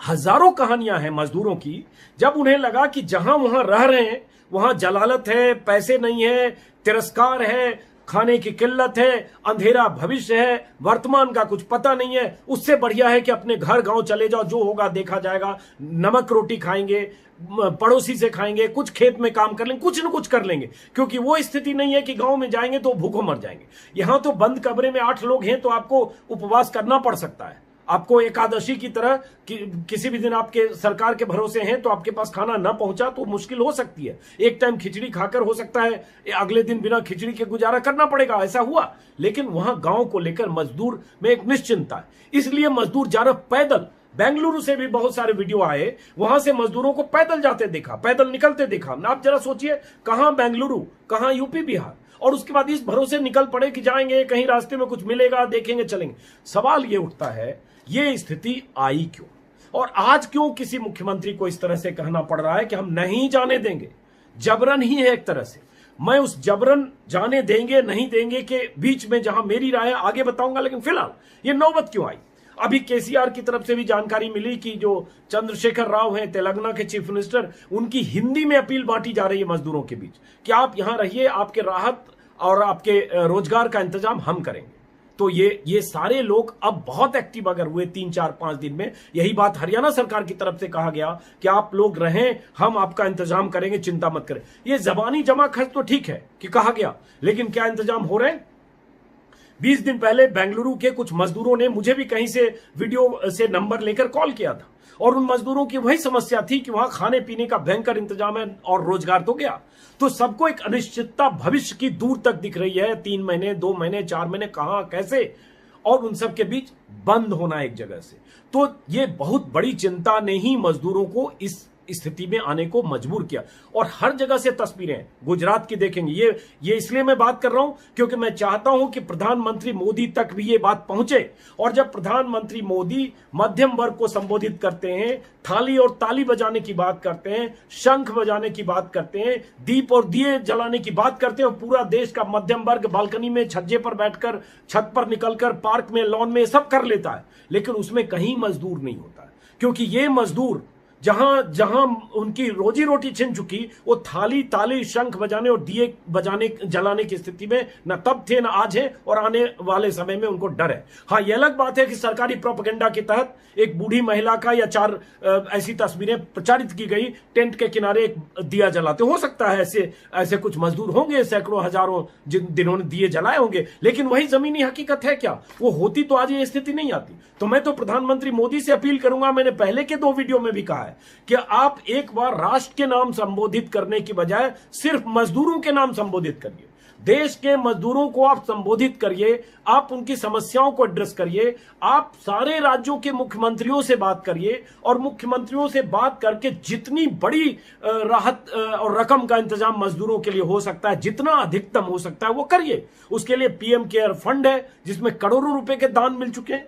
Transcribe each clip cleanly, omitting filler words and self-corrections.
हजारों कहानियां हैं मजदूरों की, जब उन्हें लगा कि जहां वहां रह रहे हैं वहां जलालत है, पैसे नहीं है, तिरस्कार है, खाने की किल्लत है, अंधेरा भविष्य है, वर्तमान का कुछ पता नहीं है, उससे बढ़िया है कि अपने घर गांव चले जाओ, जो होगा देखा जाएगा, नमक रोटी खाएंगे, पड़ोसी से खाएंगे, कुछ खेत में काम कर लेंगे, कुछ न कुछ कर लेंगे, क्योंकि वो स्थिति नहीं है कि गांव में जाएंगे तो भूखों मर जाएंगे। यहां तो बंद कमरे में 8 लोग हैं तो आपको उपवास करना पड़ सकता है, आपको एकादशी की तरह किसी भी दिन आपके सरकार के भरोसे हैं तो आपके पास खाना ना पहुंचा तो मुश्किल हो सकती है। एक टाइम खिचड़ी खाकर हो सकता है अगले दिन बिना खिचड़ी के गुजारा करना पड़ेगा, ऐसा हुआ। लेकिन वहां गांव को लेकर मजदूर में एक निश्चिंतता है, इसलिए मजदूर जा रहे पैदल। बेंगलुरु से भी बहुत सारे वीडियो आए, वहां से मजदूरों को पैदल जाते देखा, पैदल निकलते देखा। आप जरा सोचिए, कहां बेंगलुरु, कहां यूपी बिहार, और उसके बाद इस भरोसे निकल पड़े कि जाएंगे कहीं रास्ते में कुछ मिलेगा, देखेंगे चलेंगे। सवाल यह उठता है ये स्थिति आई क्यों, और आज क्यों किसी मुख्यमंत्री को इस तरह से कहना पड़ रहा है कि हम नहीं जाने देंगे। जबरन ही है एक तरह से। मैं उस जबरन जाने देंगे नहीं देंगे के बीच में जहां मेरी राय है आगे बताऊंगा, लेकिन फिलहाल ये नौबत क्यों आई। अभी केसीआर की तरफ से भी जानकारी मिली कि जो चंद्रशेखर राव हैं तेलंगाना के चीफ मिनिस्टर, उनकी हिंदी में अपील बांटी जा रही है मजदूरों के बीच कि आप यहां रहिए, आपके राहत और आपके रोजगार का इंतजाम हम करेंगे। तो ये सारे लोग अब बहुत एक्टिव अगर हुए 3, 4, 5 दिन में। यही बात हरियाणा सरकार की तरफ से कहा गया कि आप लोग रहें, हम आपका इंतजाम करेंगे, चिंता मत करें। ये जबानी जमा खर्च तो ठीक है कि कहा गया, लेकिन क्या इंतजाम हो रहे हैं? 20 दिन पहले बेंगलुरु के कुछ मजदूरों ने मुझे भी कहीं से वीडियो से नंबर लेकर कॉल किया था, और उन मजदूरों की वही समस्या थी कि वहां खाने पीने का भयंकर इंतजाम है और रोजगार तो गया। तो सबको एक अनिश्चितता भविष्य की दूर तक दिख रही है, 3 महीने, 2 महीने, 4 महीने, कहां कैसे, और उन सब के बीच बंद होना एक जगह से। तो ये बहुत बड़ी चिंता ने ही मजदूरों को इस स्थिति में आने को मजबूर किया। और हर जगह से तस्वीरें गुजरात की देखेंगे। ये इसलिए मैं बात कर रहा हूं क्योंकि मैं चाहता हूं कि प्रधानमंत्री मोदी तक भी ये बात पहुंचे। और जब प्रधानमंत्री मोदी मध्यम वर्ग को संबोधित करते हैं, थाली और ताली बजाने की बात करते हैं, शंख बजाने की बात करते हैं, दीप और दिए जलाने की बात करते हैं, और पूरा देश का मध्यम वर्ग बालकनी में, छज्जे पर बैठकर, छत पर निकलकर, पार्क में, लॉन में सब कर लेता है, लेकिन उसमें कहीं मजदूर नहीं होता है। क्योंकि ये मजदूर जहां जहां उनकी रोजी रोटी छिन चुकी, वो थाली ताली शंख बजाने और दिए बजाने जलाने की स्थिति में न तब थे न आज है, और आने वाले समय में उनको डर है। हाँ, ये अलग बात है कि सरकारी प्रोपेगेंडा के तहत एक बूढ़ी महिला का या 4 ऐसी तस्वीरें प्रचारित की गई, टेंट के किनारे एक दिया जलाते। हो सकता है ऐसे कुछ मजदूर होंगे, सैकड़ों हजारों जिन्होंने दिए जलाए होंगे, लेकिन वही जमीनी हकीकत है क्या? वो होती तो आज ये स्थिति नहीं आती। तो मैं तो प्रधानमंत्री मोदी से अपील करूंगा, मैंने पहले के 2 वीडियो में भी कहा है कि आप एक बार राष्ट्र के नाम संबोधित करने की बजाय सिर्फ मजदूरों के नाम संबोधित करिए। देश के मजदूरों को आप संबोधित करिए, आप उनकी समस्याओं को एड्रेस करिए, आप सारे राज्यों के मुख्यमंत्रियों से बात करिए, और मुख्यमंत्रियों से बात करके जितनी बड़ी राहत और रकम का इंतजाम मजदूरों के लिए हो सकता है, जितना अधिकतम हो सकता है वो करिए। उसके लिए पीएम केयर फंड है जिसमें करोड़ों रुपए के दान मिल चुके हैं।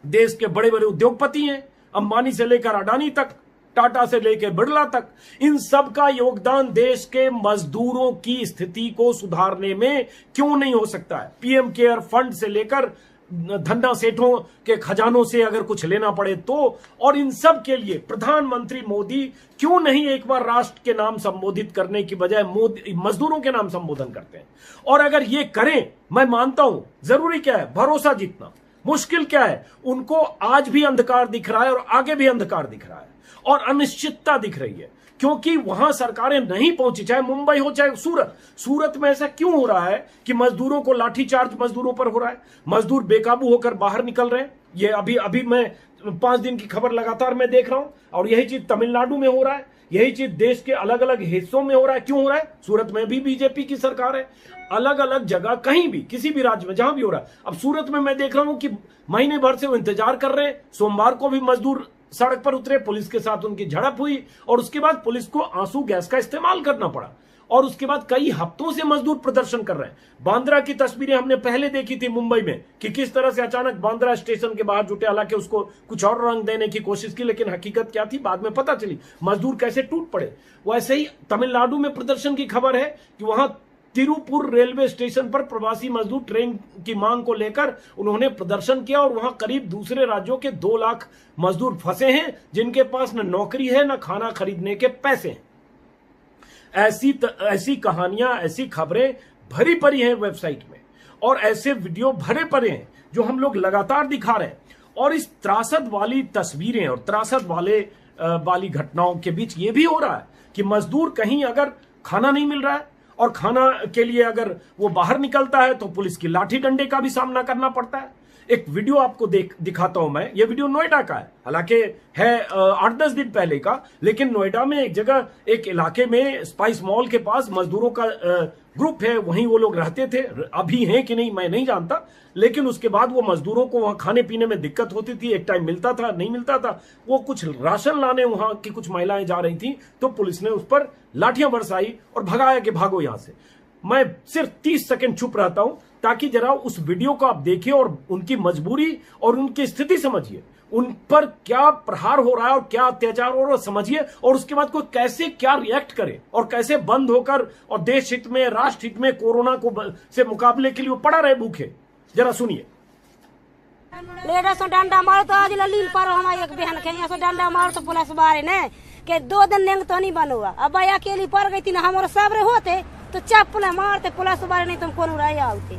देश के बड़े बड़े उद्योगपति हैं, अंबानी से लेकर अडानी तक, टाटा से लेकर बिरला तक, इन सब का योगदान देश के मजदूरों की स्थिति को सुधारने में क्यों नहीं हो सकता है? पीएम केयर फंड से लेकर धन्ना सेठों के खजानों से अगर कुछ लेना पड़े तो, और इन सब के लिए प्रधानमंत्री मोदी क्यों नहीं एक बार राष्ट्र के नाम संबोधित करने की बजाय मजदूरों के नाम संबोधन करते हैं? और अगर ये करें, मैं मानता हूं, जरूरी क्या है? भरोसा जीतना। मुश्किल क्या है? उनको आज भी अंधकार दिख रहा है और आगे भी अंधकार दिख रहा है, और अनिश्चितता दिख रही है, क्योंकि वहां सरकारें नहीं पहुंची, चाहे मुंबई हो चाहे सूरत में ऐसा क्यों हो रहा है कि मजदूरों को लाठीचार्ज मजदूरों पर हो रहा है? मजदूर बेकाबू होकर बाहर निकल रहे हैं। ये अभी मैं 5 दिन की खबर लगातार मैं देख रहा हूं, और यही चीज तमिलनाडु में हो रहा है, यही चीज देश के अलग अलग हिस्सों में हो रहा है। क्यों हो रहा है? सूरत में भी बीजेपी की सरकार है, अलग अलग जगह कहीं भी किसी भी राज्य में जहां भी हो रहा है। अब सूरत में मैं देख रहा हूं कि महीने भर से वो इंतजार कर रहे हैं। सोमवार को भी मजदूर सड़क पर उतरे, पुलिस के साथ उनकी झड़प हुई, और उसके बाद पुलिस को आंसू गैस का इस्तेमाल करना पड़ा, और उसके बाद कई हफ्तों से मजदूर प्रदर्शन कर रहे हैं। बांद्रा की तस्वीरें हमने पहले देखी थी मुंबई में कि किस तरह से अचानक बांद्रा स्टेशन के बाहर जुटे, हालांकि उसको कुछ और रंग देने की कोशिश की, लेकिन हकीकत क्या थी बाद में पता चली, मजदूर कैसे टूट पड़े। वैसे ही तमिलनाडु में प्रदर्शन की खबर है कि वहां तिरुपुर रेलवे स्टेशन पर प्रवासी मजदूर ट्रेन की मांग को लेकर उन्होंने प्रदर्शन किया और वहां करीब दूसरे राज्यों के 2 लाख मजदूर फंसे हैं जिनके पास न नौकरी है न खाना खरीदने के पैसे हैं। ऐसी कहानियां, ऐसी खबरें भरी पड़ी हैं वेबसाइट में और ऐसे वीडियो भरे पड़े हैं जो हम लोग लगातार दिखा रहे हैं। और इस त्रासद वाली तस्वीरें और त्रासद वाली घटनाओं के बीच ये भी हो रहा है कि मजदूर कहीं अगर खाना नहीं मिल रहा है और खाना के लिए अगर वो बाहर निकलता है तो पुलिस की लाठी डंडे का भी सामना करना पड़ता है। एक वीडियो आपको दिखाता हूं मैं। ये वीडियो नोएडा का है, हालांकि है 8-10 दिन पहले का, लेकिन नोएडा में एक जगह, एक इलाके में स्पाइस मॉल के पास मजदूरों का ग्रुप है, वहीं वो लोग रहते थे। अभी हैं कि नहीं मैं नहीं जानता, लेकिन उसके बाद वो मजदूरों को वहां खाने पीने में दिक्कत होती थी। एक टाइम मिलता था, नहीं मिलता था। वो कुछ राशन लाने वहां की कुछ महिलाएं जा रही थी तो पुलिस ने उस पर लाठियां बरसाई और भगाया कि भागो यहां से। मैं सिर्फ 30 सेकंड चुप रहता हूं ताकि जरा उस वीडियो को आप देखिए और उनकी मजबूरी और उनकी स्थिति समझिए, उन पर क्या प्रहार हो रहा है और क्या अत्याचार हो रहा है समझिए, और उसके बाद कोई कैसे क्या रिएक्ट करे और कैसे बंद होकर और देश हित में, राष्ट्र हित में कोरोना को से मुकाबले के लिए वो पड़ा रहे भूखे। जरा सुनिए। लेडर से डंडा मारो तो आज लील पर हमारी एक बहन के यहाँ से डंडा मारो तो पुलिस बारे ने के 2 दिन लेंगे तो नहीं बन हुआ। अब अकेली पड़ गई थी ना, हमारे सबरे होते तो चप्पल मारते, पुलिस बारे नहीं तुम कौन रही आते।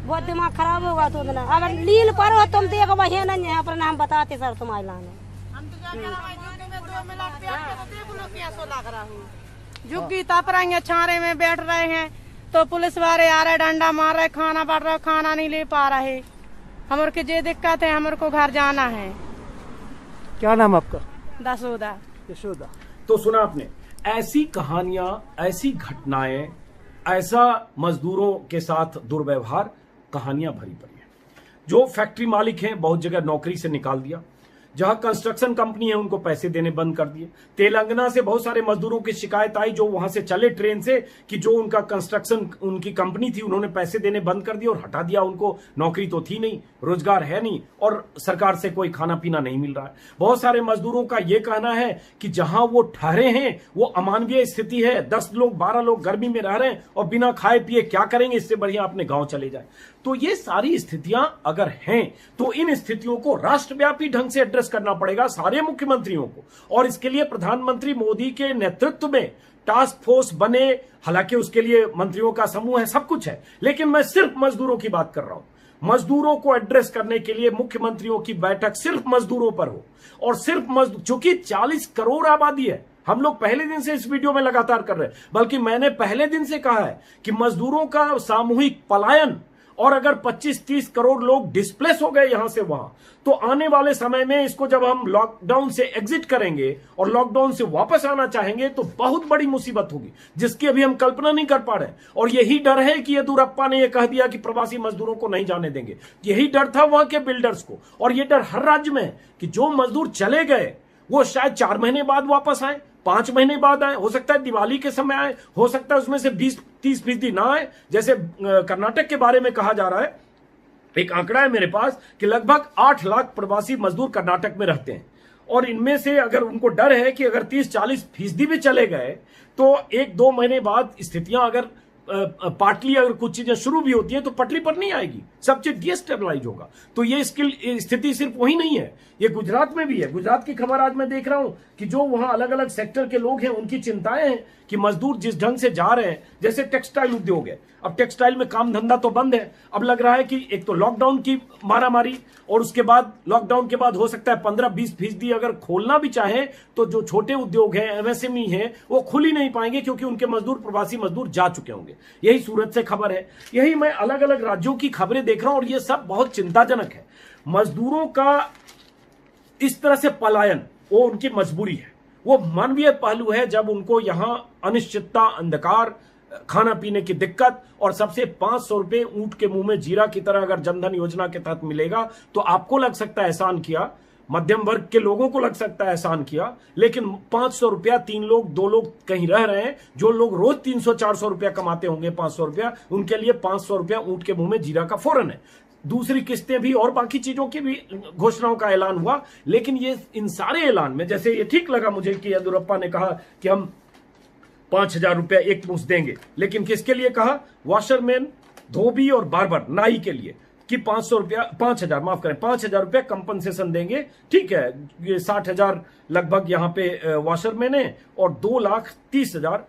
बहुत दिमाग खराब होगा तो ना, अगर लील पर हो तुम देखो वही नहीं है अपना नाम बताते सर तुम्हारे लाने झुग्गी तप रही है, छारे में बैठ रहे हैं तो पुलिस वाले आ रहे, डंडा मार रहे, खाना बढ़ रहा, खाना नहीं ले पा रहे। हमारे के जे दिक्कत है, हमारे को घर जाना है। क्या नाम आपका? दसोदा। यशोदा। तो सुना आपने, ऐसी कहानियां, ऐसी घटनाएं, ऐसा मजदूरों के साथ दुर्व्यवहार, कहानियां भरी पड़ी हैं। जो फैक्ट्री मालिक हैं बहुत जगह नौकरी से निकाल दिया, जहां कंस्ट्रक्शन कंपनी है उनको पैसे देने बंद कर दिए। तेलंगाना से बहुत सारे मजदूरों की शिकायत आई जो वहां से चले ट्रेन से कि जो उनका कंस्ट्रक्शन उनकी कंपनी थी उन्होंने पैसे देने बंद कर दिए और हटा दिया उनको। नौकरी तो थी नहीं, रोजगार है नहीं और सरकार से कोई खाना पीना नहीं मिल रहा है। बहुत सारे मजदूरों का यह कहना है कि जहां वो ठहरे हैं वो अमानवीय स्थिति है। 10 लोग 12 लोग गर्मी में रह रहे हैं और बिना खाए पिए क्या करेंगे, इससे बढ़िया अपने गांव चले जाए। तो ये सारी स्थितियां अगर हैं तो इन स्थितियों को राष्ट्रव्यापी ढंग से एड्रेस करना पड़ेगा सारे मुख्यमंत्रियों को, और इसके लिए प्रधानमंत्री मोदी के नेतृत्व में टास्क फोर्स बने। हालांकि उसके लिए मंत्रियों का समूह है, सब कुछ है, लेकिन मैं सिर्फ मजदूरों की बात कर रहा हूं। मजदूरों को एड्रेस करने के लिए मुख्यमंत्रियों की बैठक सिर्फ मजदूरों पर हो और सिर्फ मजदूर, चूंकि 40 करोड़ आबादी है। हम लोग पहले दिन से इस वीडियो में लगातार कर रहे हैं, बल्कि मैंने पहले दिन से कहा है कि मजदूरों का सामूहिक पलायन, और अगर 25-30 करोड़ लोग डिस्प्लेस हो गए यहां से वहां, तो आने वाले समय में इसको जब हम लॉकडाउन से एग्जिट करेंगे और लॉकडाउन से वापस आना चाहेंगे तो बहुत बड़ी मुसीबत होगी जिसकी अभी हम कल्पना नहीं कर पा रहे। और यही डर है कि येदियुरप्पा ने यह कह दिया कि प्रवासी मजदूरों को नहीं जाने देंगे। यही डर था वहां के बिल्डर्स को, और यह डर हर राज्य में है कि जो मजदूर चले गए वो शायद 4 महीने बाद वापस आए, 5 महीने बाद आए, हो सकता है दिवाली के समय आए, हो सकता है उसमें से 20-30% ना आए। जैसे कर्नाटक के बारे में कहा जा रहा है, एक आंकड़ा है मेरे पास कि लगभग 8 लाख प्रवासी मजदूर कर्नाटक में रहते हैं, और इनमें से अगर उनको डर है कि अगर 30-40% भी चले गए तो 1-2 महीने बाद स्थितियां अगर पार्टली अगर कुछ चीजें शुरू भी होती हैं तो पटरी पर नहीं आएगी, सब चीज डिस्टेबलाइज होगा। तो ये स्थिति सिर्फ वही नहीं है, ये गुजरात में भी है। गुजरात की खबर आज मैं देख रहा हूं कि जो वहां अलग अलग सेक्टर के लोग हैं उनकी चिंताएं हैं कि मजदूर जिस ढंग से जा रहे हैं, जैसे टेक्सटाइल उद्योग है, अब टेक्सटाइल में काम धंधा तो बंद है। अब लग रहा है कि एक तो लॉकडाउन की मारामारी, और उसके बाद लॉकडाउन के बाद हो सकता है 15-20% अगर खोलना भी चाहे तो जो छोटे उद्योग हैं, एमएसएमई हैं, वो खुल ही नहीं पाएंगे क्योंकि उनके मजदूर, प्रवासी मजदूर जा चुके होंगे। यही सूरत से खबर है, यही मैं अलग अलग राज्यों की खबरें देख रहा हूं और ये सब बहुत चिंताजनक है। मजदूरों का इस तरह से पलायन वो उनकी मजबूरी है, वो मानवीय पहलू है। जब उनको यहां अनिश्चितता, अंधकार, खाना पीने की दिक्कत, और सबसे 500 रुपए ऊंट के मुंह में जीरा की तरह अगर जनधन योजना के तहत मिलेगा तो आपको लग सकता है एहसान किया, मध्यम वर्ग के लोगों को लग सकता है एहसान किया, लेकिन 500 रुपया 3 लोग 2 लोग कहीं रह रहे हैं, जो लोग रोज 300-400 रुपया कमाते होंगे 500 रुपया, उनके लिए 500 रुपया ऊंट के मुंह में जीरा का फौरन है। दूसरी किस्तें भी और बाकी चीजों की भी घोषणाओं का ऐलान हुआ, लेकिन ये इन सारे ऐलान में, जैसे ये ठीक लगा मुझे कि येदियुरप्पा ने कहा कि हम 5,000 रुपया एक मुश्त देंगे। लेकिन किसके लिए कहा? वॉशरमैन, धोबी और बार्बर, नाई के लिए कि 5,000 माफ करें, 5,000 रुपया कंपनसेशन देंगे। ठीक है, ये 60,000 लगभग यहां पे वॉशरमैन है और 2,30,000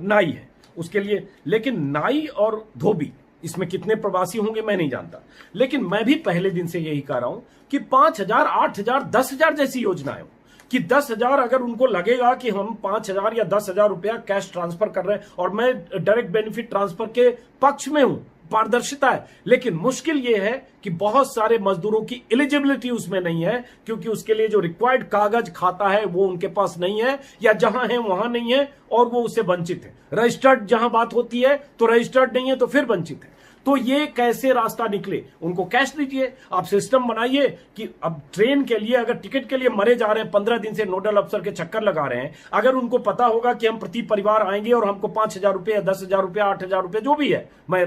नाई है उसके लिए। लेकिन नाई और धोबी, इसमें कितने प्रवासी होंगे मैं नहीं जानता, लेकिन मैं भी पहले दिन से यही कह रहा हूं कि 5,000, 8,000, 10,000 जैसी योजनाएं हो कि 10,000 अगर उनको लगेगा कि हम 5,000 या 10,000 रुपया कैश ट्रांसफर कर रहे हैं, और मैं डायरेक्ट बेनिफिट ट्रांसफर के पक्ष में हूं, पारदर्शिता है, लेकिन मुश्किल यह है कि बहुत सारे मजदूरों की एलिजिबिलिटी उसमें नहीं है, क्योंकि उसके लिए जो रिक्वायर्ड कागज खाता है वो उनके पास नहीं है, या जहां है वहां नहीं है और वो उससे वंचित है। रजिस्टर्ड जहां बात होती है तो रजिस्टर्ड नहीं है तो फिर वंचित है। तो ये कैसे रास्ता निकले? उनको कैश दीजिए, आप सिस्टम बनाइए कि अब ट्रेन के लिए अगर टिकट के लिए मरे जा रहे हैं, 15 दिन से नोडल अफसर के चक्कर लगा रहे हैं, अगर उनको पता होगा कि हम प्रति परिवार आएंगे और हमको 5,000 रुपये, 10,000 रुपया, 8,000 रुपये जो भी है, मैं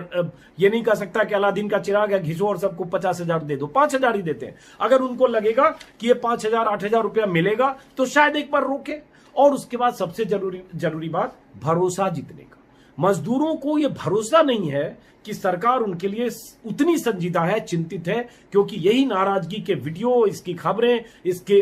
ये नहीं कह सकता कि अलादीन का चिराग है घिसो और सबको 50,000 दे दो, 5,000 ही देते हैं। अगर उनको लगेगा कि ये 5,000, 8,000 रुपया मिलेगा तो शायद एक बार रोके। और उसके बाद सबसे जरूरी बात, भरोसा जीतने का। मजदूरों को यह भरोसा नहीं है कि सरकार उनके लिए उतनी संजीदा है, चिंतित है, क्योंकि यही नाराजगी के वीडियो, इसकी खबरें, इसके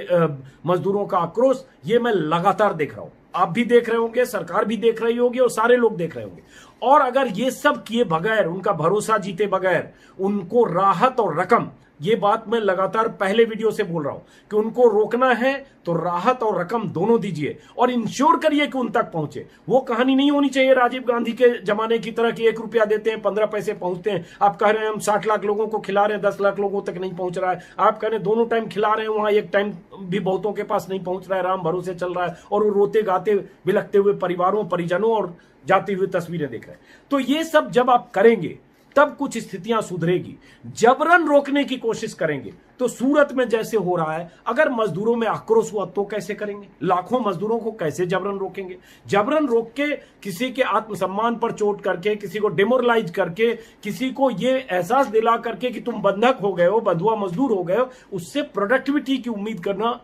मजदूरों का आक्रोश, ये मैं लगातार देख रहा हूं। आप भी देख रहे होंगे, सरकार भी देख रही होगी और सारे लोग देख रहे होंगे। और अगर ये सब किए बगैर, उनका भरोसा जीते बगैर, उनको राहत और रकम, ये बात मैं लगातार पहले वीडियो से बोल रहा हूं कि उनको रोकना है तो राहत और रकम दोनों दीजिए और इंश्योर करिए कि उन तक पहुंचे। वो कहानी नहीं होनी चाहिए राजीव गांधी के जमाने की तरह कि 1 रुपया देते हैं 15 पैसे पहुंचते हैं। आप कह रहे हैं हम 60 लाख लोगों को खिला रहे हैं, 10 लाख लोगों तक नहीं पहुंच रहा है। आप कह रहे हैं दोनों टाइम खिला रहे हैं, वहां एक टाइम भी बहुतों के पास नहीं पहुंच रहा है, राम भरोसे चल रहा है, और वो रोते गाते बिलखते हुए परिवारों, परिजनों और जाती हुई तस्वीरें देख रहे हैं। तो ये सब जब आप करेंगे तब कुछ स्थितियां सुधरेगी। जबरन रोकने की कोशिश करेंगे तो सूरत में जैसे हो रहा है, अगर मजदूरों में आक्रोश हुआ तो कैसे करेंगे? लाखों मजदूरों को कैसे जबरन रोकेंगे? जबरन रोक के किसी के आत्मसम्मान पर चोट करके, किसी को डिमोरलाइज करके, किसी को ये एहसास दिला करके कि तुम बंधक हो गए हो, बंधुआ मजदूर हो गए हो, उससे प्रोडक्टिविटी की उम्मीद करना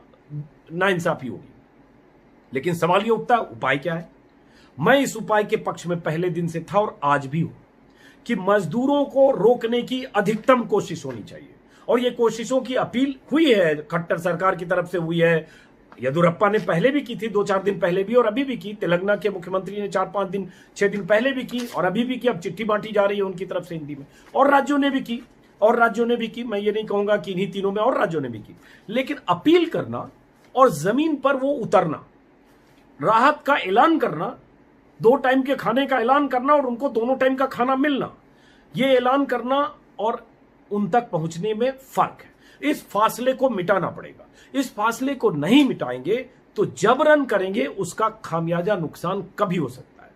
नाइंसाफी होगी। लेकिन सवाल ये उठता है, उपाय क्या है? मैं इस उपाय के पक्ष में पहले दिन से था और आज भी हूं कि मजदूरों को रोकने की अधिकतम कोशिश होनी चाहिए। और ये कोशिशों की अपील हुई है, खट्टर सरकार की तरफ से हुई है, येदियुरप्पा ने पहले भी की थी, 2-4 दिन पहले भी, और अभी भी की। तेलंगाना के मुख्यमंत्री ने 4-5 दिन, 6 दिन पहले भी की और अभी भी की। अब चिट्ठी बांटी जा रही है उनकी तरफ से हिंदी में, और राज्यों ने भी की। मैं ये नहीं कहूंगा कि इन्हीं तीनों में, और राज्यों ने भी की। लेकिन अपील करना और जमीन पर वो उतरना, राहत का ऐलान करना, 2 टाइम के खाने का ऐलान करना और उनको दोनों टाइम का खाना मिलना, ये ऐलान करना और उन तक पहुंचने में फर्क है। इस फासले को मिटाना पड़ेगा। इस फासले को नहीं मिटाएंगे तो जबरन करेंगे, उसका खामियाजा नुकसान कभी हो सकता है,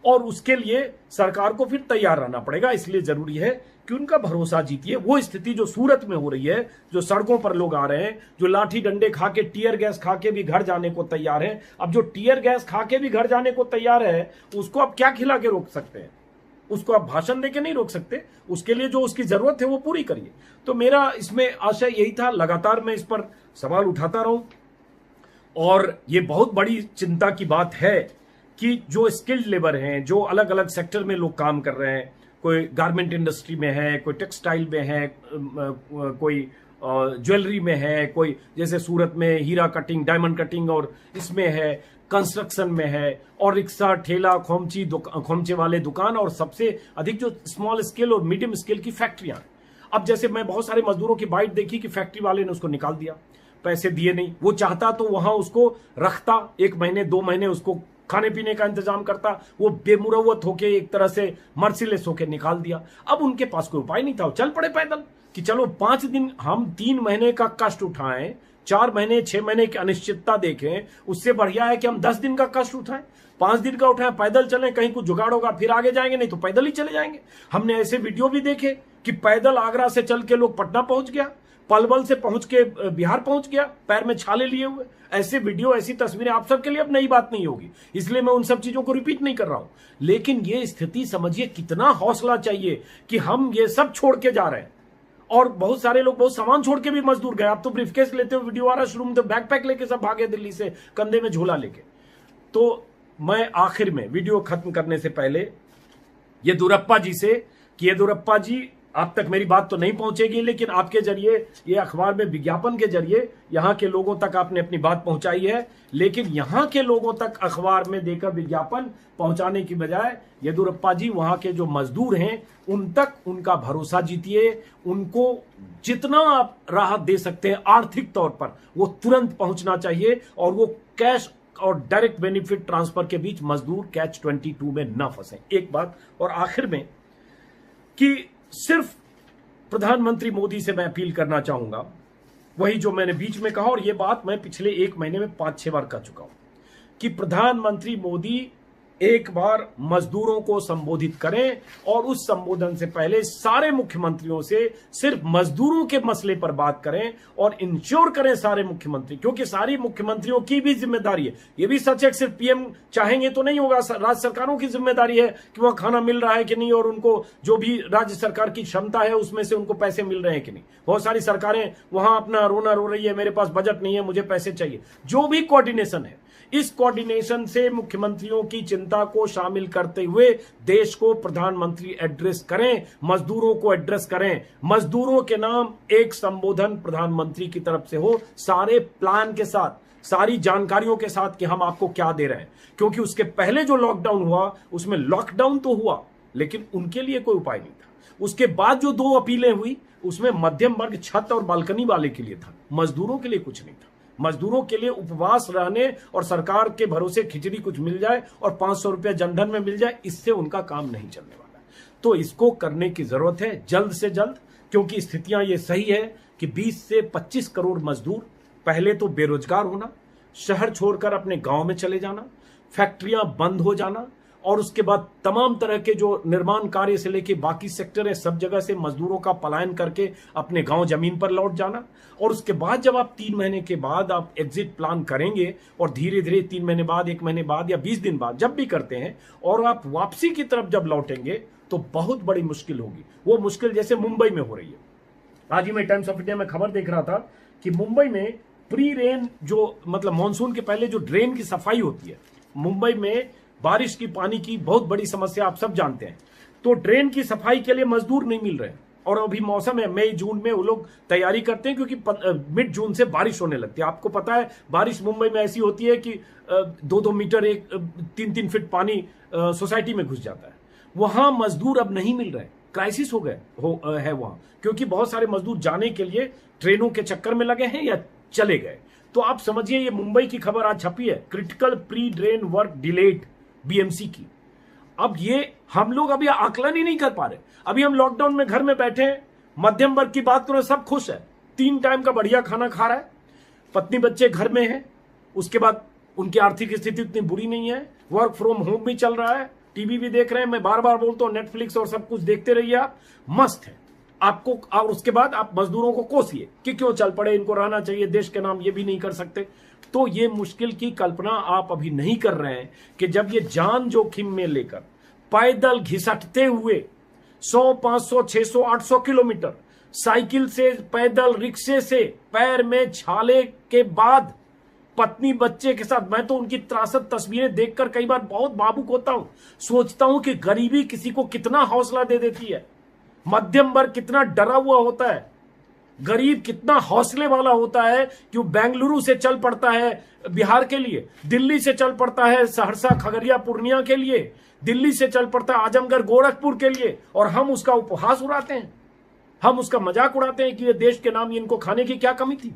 और उसके लिए सरकार को फिर तैयार रहना पड़ेगा। इसलिए जरूरी है कि उनका भरोसा जीतिए। वो स्थिति जो सूरत में हो रही है, जो सड़कों पर लोग आ रहे हैं, जो लाठी डंडे खा के, टीयर गैस खा के भी घर जाने को तैयार है, अब जो टीयर गैस खा के भी घर जाने को तैयार है, उसको आप क्या खिला के रोक सकते हैं? उसको आप भाषण देके नहीं रोक सकते। उसके लिए जो उसकी जरूरत है वो पूरी करिए। तो मेरा इसमें आशय यही था, लगातार मैं इस पर सवाल उठाता रहूं। और ये बहुत बड़ी चिंता की बात है कि जो स्किल्ड लेबर हैं, जो अलग अलग सेक्टर में लोग काम कर रहे हैं, कोई गारमेंट इंडस्ट्री में है, कोई टेक्सटाइल में है, कोई ज्वेलरी में है, कोई जैसे सूरत में हीरा कटिंग, डायमंड कटिंग और इसमें है, कंस्ट्रक्शन में है, और रिक्शा, ठेला, खोमचे वाले दुकान, और सबसे अधिक जो स्मॉल स्केल और मीडियम स्केल की फैक्ट्रियां। अब जैसे मैं बहुत सारे मजदूरों की बाइट देखी कि फैक्ट्री वाले ने उसको निकाल दिया, पैसे दिए नहीं। वो चाहता तो वहां उसको रखता, 1 महीने 2 महीने उसको खाने पीने का इंतजाम करता। वो बेमुरवत होके, एक तरह से मर्सीलेस होके निकाल दिया। अब उनके पास कोई उपाय नहीं था, वो चल पड़े पैदल कि चलो 5 दिन हम 3 महीने का कष्ट उठाएं, 4 महीने 6 महीने की अनिश्चितता देखें, उससे बढ़िया है कि हम 10 दिन का कष्ट उठाएं, 5 दिन का उठाएं, पैदल चलें, कहीं कुछ जुगाड़ होगा फिर आगे जाएंगे, नहीं तो पैदल ही चले जाएंगे। हमने ऐसे वीडियो भी देखे कि पैदल आगरा से चल के लोग पटना पहुंच गया, पलवल से पहुंच के बिहार पहुंच गया, पैर में छाले लिए हुए। ऐसे वीडियो, ऐसी तस्वीरें आप सबके लिए अब नई बात नहीं होगी, इसलिए मैं उन सब चीजों को रिपीट नहीं कर रहा हूं। लेकिन ये स्थिति समझिए, कितना हौसला चाहिए कि हम ये सब छोड़ के जा रहे हैं। और बहुत सारे लोग बहुत सामान छोड़ के भी मजदूर गए। आप तो ब्रीफकेस लेते हो, वीडियो आ रहा शुरू में, तो बैकपैक लेके सब भागे दिल्ली से, कंधे में झोला लेके। तो मैं आखिर में वीडियो खत्म करने से पहले येदियुरप्पा जी से कि येदियुरप्पा जी आप तक मेरी बात तो नहीं पहुंचेगी, लेकिन आपके जरिए ये अखबार में विज्ञापन के जरिए यहां के लोगों तक आपने अपनी बात पहुंचाई है, लेकिन यहां के लोगों तक अखबार में देकर विज्ञापन पहुंचाने की बजाय येदियुरप्पा जी वहां के जो मजदूर हैं उन तक उनका भरोसा जीतिए। उनको जितना आप राहत दे सकते हैं आर्थिक तौर पर वो तुरंत पहुंचना चाहिए, और वो कैश और डायरेक्ट बेनिफिट ट्रांसफर के बीच मजदूर कैच 22 में न फंसे। एक बात और आखिर में कि सिर्फ प्रधानमंत्री मोदी से मैं अपील करना चाहूंगा, वही जो मैंने बीच में कहा, और यह बात मैं पिछले 1 महीने में 5-6 बार कर चुका हूं कि प्रधानमंत्री मोदी एक बार मजदूरों को संबोधित करें, और उस संबोधन से पहले सारे मुख्यमंत्रियों से सिर्फ मजदूरों के मसले पर बात करें और इंश्योर करें सारे मुख्यमंत्री, क्योंकि सारी मुख्यमंत्रियों की भी जिम्मेदारी है। यह भी सच है कि सिर्फ पीएम चाहेंगे तो नहीं होगा, राज्य सरकारों की जिम्मेदारी है कि वहां खाना मिल रहा है कि नहीं, और उनको जो भी राज्य सरकार की क्षमता है उसमें से उनको पैसे मिल रहे हैं कि नहीं। बहुत सारी सरकारें वहां अपना रोना रो रही है, मेरे पास बजट नहीं है, मुझे पैसे चाहिए। जो भी कोऑर्डिनेशन है, इस कोऑर्डिनेशन से मुख्यमंत्रियों की चिंता को शामिल करते हुए देश को प्रधानमंत्री एड्रेस करें, मजदूरों को एड्रेस करें। मजदूरों के नाम एक संबोधन प्रधानमंत्री की तरफ से हो, सारे प्लान के साथ, सारी जानकारियों के साथ कि हम आपको क्या दे रहे हैं। क्योंकि उसके पहले जो लॉकडाउन हुआ उसमें लॉकडाउन तो हुआ लेकिन उनके लिए कोई उपाय नहीं था। उसके बाद जो 2 अपीलें हुई उसमें मध्यम वर्ग, छत और बालकनी वाले के लिए था, मजदूरों के लिए कुछ नहीं था। मजदूरों के लिए उपवास रहने और सरकार के भरोसे खिचड़ी कुछ मिल जाए और 500 रुपया जनधन में मिल जाए, इससे उनका काम नहीं चलने वाला। तो इसको करने की जरूरत है जल्द से जल्द, क्योंकि स्थितियां ये सही है कि 20 से 25 करोड़ मजदूर पहले तो बेरोजगार होना, शहर छोड़कर अपने गांव में चले जाना, फैक्ट्रियां बंद हो जाना, और उसके बाद तमाम तरह के जो निर्माण कार्य से लेके बाकी सेक्टर है सब जगह से मजदूरों का पलायन करके अपने गांव जमीन पर लौट जाना। और उसके बाद जब आप 3 महीने के बाद आप एग्जिट प्लान करेंगे और धीरे धीरे 3 महीने बाद, 1 महीने बाद या 20 दिन बाद जब भी करते हैं, और आप वापसी की तरफ जब लौटेंगे तो बहुत बड़ी मुश्किल होगी। वो मुश्किल जैसे मुंबई में हो रही है। आज ही मैं टाइम्स ऑफ इंडिया में खबर देख रहा था कि मुंबई में प्री रेन, जो मतलब मानसून के पहले जो ड्रेन की सफाई होती है, मुंबई में बारिश की पानी की बहुत बड़ी समस्या आप सब जानते हैं। तो ड्रेन की सफाई के लिए मजदूर नहीं मिल रहे, और अभी मौसम है मई जून में वो लोग तैयारी करते हैं क्योंकि मिड जून से बारिश होने लगती है। आपको पता है बारिश मुंबई में ऐसी होती है कि 2-2 मीटर, 3-3 फीट पानी सोसाइटी में घुस जाता है। वहां मजदूर अब नहीं मिल रहे, क्राइसिस हो गए है वहां, क्योंकि बहुत सारे मजदूर जाने के लिए ट्रेनों के चक्कर में लगे हैं या चले गए। तो आप समझिए, ये मुंबई की खबर आज छपी है, critical pre drain work delayed BMC की। अब ये हम लोग अभी आकलन ही नहीं कर पा रहे। अभी हम लॉकडाउन में घर में बैठे हैं, मध्यम वर्ग की बात करें, सब खुश है, 3 टाइम का बढ़िया खाना खा रहा है, पत्नी बच्चे घर में हैं, उसके बाद उनकी आर्थिक स्थिति उतनी बुरी नहीं है, वर्क फ्रॉम होम भी चल रहा है, टीवी भी देख रहे हैं। मैं बार बार बोलता हूं नेटफ्लिक्स और सब कुछ देखते रहिए आप, मस्त है आपको। और उसके बाद आप मजदूरों को कोसिए कि क्यों चल पड़े, इनको रहना चाहिए देश के नाम, ये भी नहीं कर सकते। तो ये मुश्किल की कल्पना आप अभी नहीं कर रहे हैं कि जब ये जान जोखिम में लेकर पैदल घिसटते हुए 100, 500, 600, 800 किलोमीटर साइकिल से, पैदल, रिक्शे से, पैर में छाले के बाद पत्नी बच्चे के साथ, मैं तो उनकी त्रासद तस्वीरें देखकर कई बार बहुत भावुक होता हूं। सोचता हूं कि गरीबी किसी को कितना हौसला दे देती है, मध्यम वर्ग कितना डरा हुआ होता है, गरीब कितना हौसले वाला होता है कि वो बेंगलुरु से चल पड़ता है बिहार के लिए, दिल्ली से चल पड़ता है सहरसा, खगड़िया, पूर्णिया के लिए, दिल्ली से चल पड़ता है आजमगढ़, गोरखपुर के लिए, और हम उसका उपहास उड़ाते हैं, हम उसका मजाक उड़ाते हैं कि ये देश के नाम, इनको खाने की क्या कमी थी।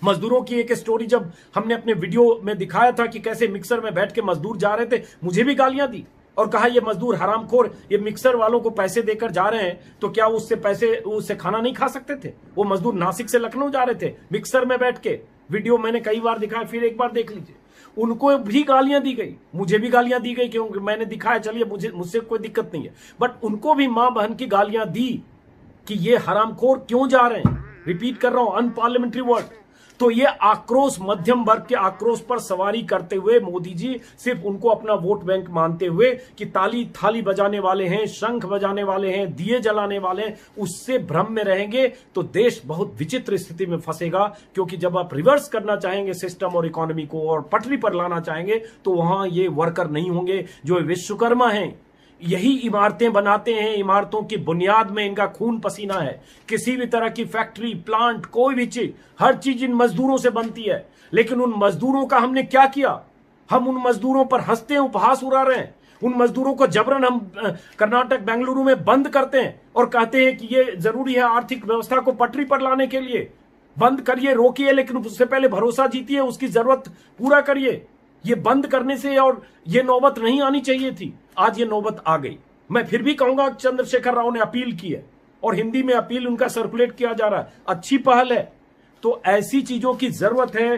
मजदूरों की एक स्टोरी जब हमने अपने वीडियो में दिखाया था कि कैसे मिक्सर में बैठ के मजदूर जा रहे थे, मुझे भी गालियां दी और कहा ये मजदूर हरामखोर, ये मिक्सर वालों को पैसे देकर जा रहे हैं तो क्या उससे खाना नहीं खा सकते थे। वो मजदूर नासिक से लखनऊ जा रहे थे मिक्सर में बैठ के, वीडियो मैंने कई बार दिखाया, फिर एक बार देख लीजिए। उनको भी गालियां दी गई, मुझे भी गालियां दी गई, क्योंकि मैंने दिखाया, चलिए मुझसे कोई दिक्कत नहीं है, बट उनको भी मां बहन की गालियां दी कि ये हरामखोर क्यों जा रहे हैं। रिपीट कर रहा हूं, अनपार्लियामेंट्री वर्ड। तो ये आक्रोश, मध्यम वर्ग के आक्रोश पर सवारी करते हुए मोदी जी सिर्फ उनको अपना वोट बैंक मानते हुए कि ताली थाली बजाने वाले हैं, शंख बजाने वाले हैं, दिए जलाने वाले हैं, उससे भ्रम में रहेंगे तो देश बहुत विचित्र स्थिति में फंसेगा। क्योंकि जब आप रिवर्स करना चाहेंगे सिस्टम और इकोनॉमी को और पटरी पर लाना चाहेंगे तो वहां ये वर्कर नहीं होंगे जो विश्वकर्मा हैं। यही इमारतें बनाते हैं, इमारतों की बुनियाद में इनका खून पसीना है। किसी भी तरह की फैक्ट्री, प्लांट, कोई भी चीज, हर चीज इन मजदूरों से बनती है। लेकिन उन मजदूरों का हमने क्या किया? हम उन मजदूरों पर हंसते हैं, उपहास उड़ा रहे हैं। उन मजदूरों को जबरन हम कर्नाटक, बेंगलुरु में बंद करते हैं और कहते हैं कि ये जरूरी है आर्थिक व्यवस्था को पटरी पर लाने के लिए। बंद करिए, रोकिए, लेकिन उससे पहले भरोसा जीतिए, उसकी जरूरत पूरा करिए। ये बंद करने से और ये नौबत नहीं आनी चाहिए थी, आज ये नौबत आ गई। मैं फिर भी कहूंगा चंद्रशेखर राव ने अपील की है और हिंदी में अपील उनका सर्कुलेट किया जा रहा है, अच्छी पहल है। तो ऐसी चीजों की जरूरत है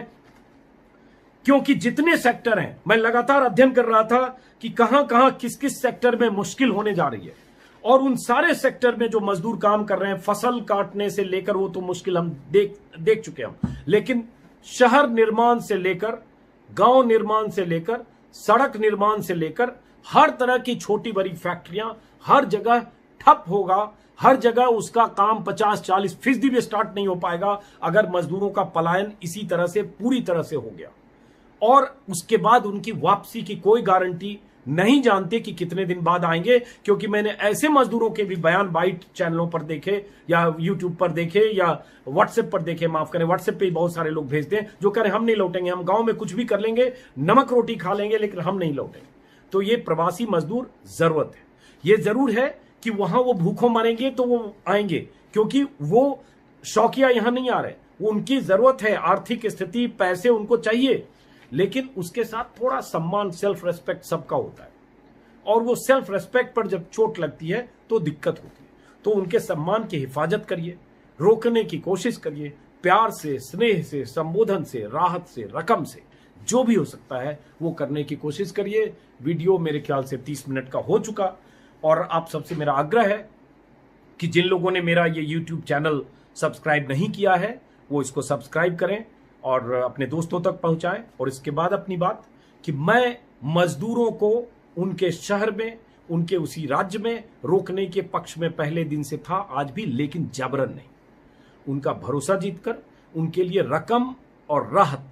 क्योंकि जितने सेक्टर हैं, मैं लगातार अध्ययन कर रहा था कि कहां कहां किस किस सेक्टर में मुश्किल होने जा रही है। और उन सारे सेक्टर में जो मजदूर काम कर रहे हैं, फसल काटने से लेकर, वो तो मुश्किल हम देख चुके हैं, लेकिन शहर निर्माण से लेकर, गांव निर्माण से लेकर, सड़क निर्माण से लेकर, हर तरह की छोटी बड़ी फैक्ट्रियां हर जगह ठप होगा। हर जगह उसका काम 50-40% भी स्टार्ट नहीं हो पाएगा अगर मजदूरों का पलायन इसी तरह से पूरी तरह से हो गया। और उसके बाद उनकी वापसी की कोई गारंटी नहीं जानते कि कितने दिन बाद आएंगे। क्योंकि मैंने ऐसे मजदूरों के भी बयान बाइट चैनलों पर देखे या यूट्यूब पर देखे या व्हाट्सएप पर देखे, माफ करें, व्हाट्सएप पे बहुत सारे लोग भेजते हैं जो कह रहे हैं हम नहीं लौटेंगे, हम गांव में कुछ भी कर लेंगे, नमक रोटी खा लेंगे, लेकिन हम नहीं लौटेंगे। तो ये प्रवासी मजदूर जरूरत है। ये जरूर है कि वहां वो भूखों मरेंगे तो वो आएंगे, क्योंकि वो शौकिया यहां नहीं आ रहे, वो उनकी जरूरत है, आर्थिक स्थिति, पैसे उनको चाहिए, लेकिन उसके साथ थोड़ा सम्मान, सेल्फ रेस्पेक्ट सबका होता है। और वो सेल्फ रेस्पेक्ट पर जब चोट लगती है तो दिक्कत होती है। तो उनके सम्मान की हिफाजत करिए, रोकने की कोशिश करिए, प्यार से, स्नेह से, संबोधन से, राहत से, रकम से, जो भी हो सकता है वो करने की कोशिश करिए। वीडियो मेरे ख्याल से 30 मिनट का हो चुका और आप सबसे मेरा आग्रह है कि जिन लोगों ने मेरा ये YouTube चैनल सब्सक्राइब नहीं किया है वो इसको सब्सक्राइब करें और अपने दोस्तों तक पहुंचाएं। और इसके बाद अपनी बात कि मैं मजदूरों को उनके शहर में, उनके उसी राज्य में रोकने के पक्ष में पहले दिन से था, आज भी, लेकिन जबरन नहीं। उनका भरोसा जीतकर उनके लिए रकम और राहत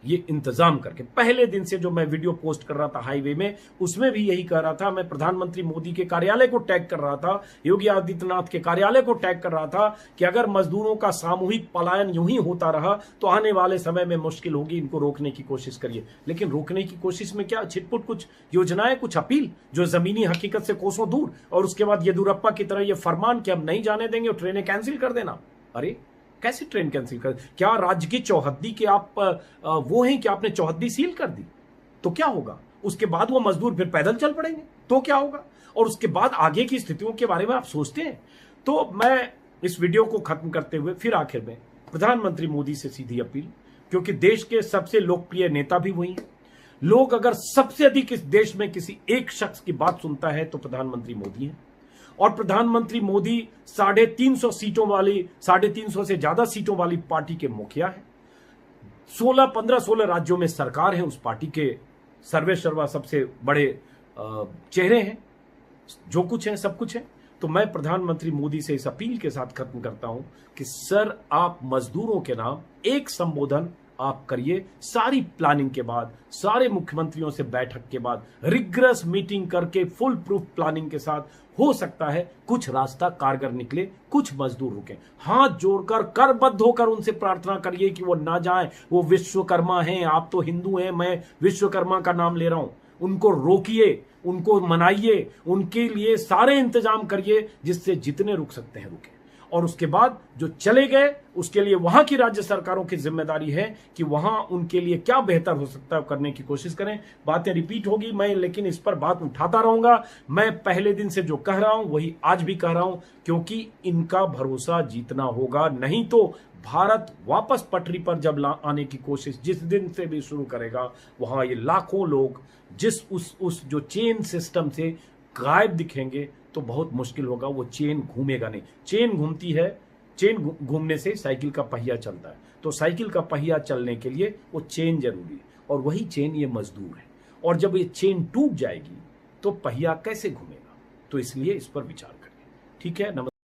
ये इंतजाम करके, पहले दिन से जो मैं वीडियो पोस्ट कर रहा था हाईवे में, उसमें भी यही कह रहा था। मैं प्रधानमंत्री मोदी के कार्यालय को टैग कर रहा था, योगी आदित्यनाथ के कार्यालय को टैग कर रहा था कि अगर मजदूरों का सामूहिक पलायन यूं ही होता रहा तो आने वाले समय में मुश्किल होगी, इनको रोकने की कोशिश करिए। लेकिन रोकने की कोशिश में क्या, छिटपुट कुछ योजनाएं, कुछ अपील जो जमीनी हकीकत से कोसों दूर, और उसके बाद येदियुरप्पा की तरह ये फरमान कि हम नहीं जाने देंगे और ट्रेनें कैंसिल कर देना। अरे कैसे ट्रेन कैंसिल कर? क्या राज्य की चौहद्दी के आप वो हैं कि आपने चौहद्दी सील कर दी तो क्या होगा? उसके बाद वो मजदूर फिर पैदल चल पड़ेंगे तो क्या होगा? और उसके बाद आगे की स्थितियों के बारे में आप सोचते हैं? तो मैं इस वीडियो को खत्म करते हुए फिर आखिर में प्रधानमंत्री मोदी से सीधी अपील, क्योंकि देश के सबसे लोकप्रिय नेता भी वही हैं। लोग अगर सबसे अधिक इस देश में किसी एक शख्स की बात सुनता है तो प्रधानमंत्री मोदी है। और प्रधानमंत्री मोदी 350 सीटों वाली, 350 से ज्यादा सीटों वाली पार्टी के मुखिया है। 16 राज्यों में सरकार है, उस पार्टी के सर्वे सर्वा सबसे बड़े चेहरे हैं, जो कुछ है सब कुछ है। तो मैं प्रधानमंत्री मोदी से इस अपील के साथ खत्म करता हूं कि सर, आप मजदूरों के नाम एक संबोधन आप करिए। सारी प्लानिंग के बाद, सारे मुख्यमंत्रियों से बैठक के बाद, रिग्रेस मीटिंग करके, फुल प्रूफ प्लानिंग के साथ, हो सकता है कुछ रास्ता कारगर निकले, कुछ मजदूर रुके। हाथ जोड़कर, करबद्ध होकर उनसे प्रार्थना करिए कि वो ना जाएं। वो विश्वकर्मा हैं, आप तो हिंदू हैं, मैं विश्वकर्मा का नाम ले रहा हूं। उनको रोकिए, उनको मनाइए, उनके लिए सारे इंतजाम करिए जिससे जितने रुक सकते हैं रुके। और उसके बाद जो चले गए उसके लिए वहां की राज्य सरकारों की जिम्मेदारी है कि वहां उनके लिए क्या बेहतर हो सकता है करने की कोशिश करें। बातें रिपीट होगी मैं, लेकिन इस पर बात उठाता रहूंगा। मैं पहले दिन से जो कह रहा हूं वही आज भी कह रहा हूं, क्योंकि इनका भरोसा जीतना होगा। नहीं तो भारत वापस पटरी पर जब आने की कोशिश जिस दिन से भी शुरू करेगा, वहां ये लाखों लोग जिस उस जो चेन सिस्टम से गायब दिखेंगे तो बहुत मुश्किल होगा। वो चेन घूमेगा नहीं। चेन घूमती है चेन घूमने से साइकिल का पहिया चलता है, तो साइकिल का पहिया चलने के लिए वो चेन जरूरी है, और वही चेन ये मजदूर है। और जब ये चेन टूट जाएगी तो पहिया कैसे घूमेगा? तो इसलिए इस पर विचार करिए। ठीक है, नमस्कार।